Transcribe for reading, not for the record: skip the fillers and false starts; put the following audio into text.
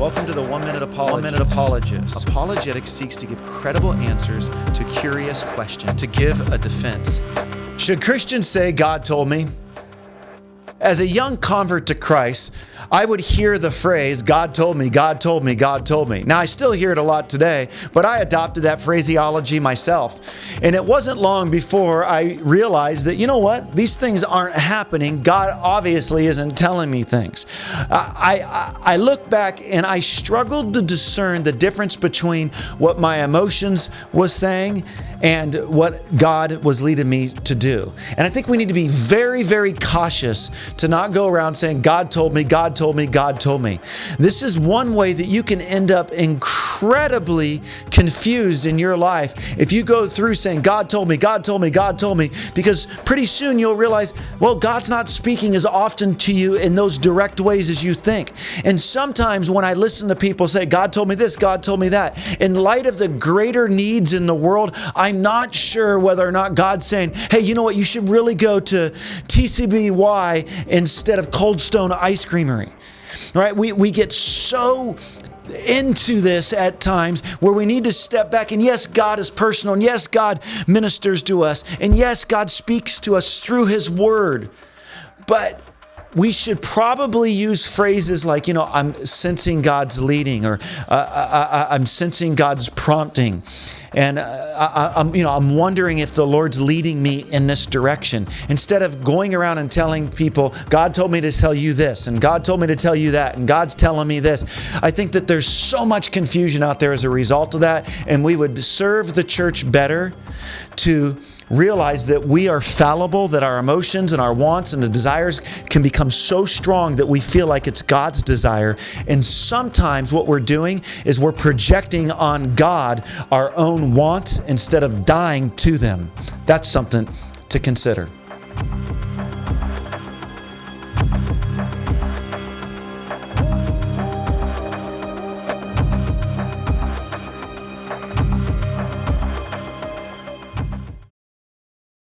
Welcome to the 1 Minute Apologist. 1 Minute Apologist. Apologetics seeks to give credible answers to curious questions, to give a defense. Should Christians say, God told me? As a young convert to Christ, I would hear the phrase, God told me, God told me, God told me. Now, I still hear it a lot today, but I adopted that phraseology myself. And it wasn't long before I realized that, you know what? These things aren't happening. God obviously isn't telling me things. I look back and I struggled to discern the difference between what my emotions was saying and what God was leading me to do. And I think we need to be very, very cautious to not go around saying, God told me, God told me, God told me. This is one way that you can end up incredibly confused in your life if you go through saying, God told me, God told me, God told me, because pretty soon you'll realize, well, God's not speaking as often to you in those direct ways as you think. And sometimes when I listen to people say, God told me this, God told me that, in light of the greater needs in the world, I'm not sure whether or not God's saying, hey, you know what, you should really go to TCBY instead of Cold Stone Ice Creamery. All right, we get so into this at times where we need to step back, and yes, God is personal, and yes, God ministers to us, and yes, God speaks to us through His Word, but we should probably use phrases like, you know, I'm sensing God's leading, or I'm sensing God's prompting, and I'm wondering if the Lord's leading me in this direction. Instead of going around and telling people, God told me to tell you this, and God told me to tell you that, and God's telling me this. I think that there's so much confusion out there as a result of that, and we would serve the church better to realize that we are fallible, that our emotions and our wants and the desires can become so strong that we feel like it's God's desire. And sometimes what we're doing is we're projecting on God our own wants instead of dying to them. That's something to consider.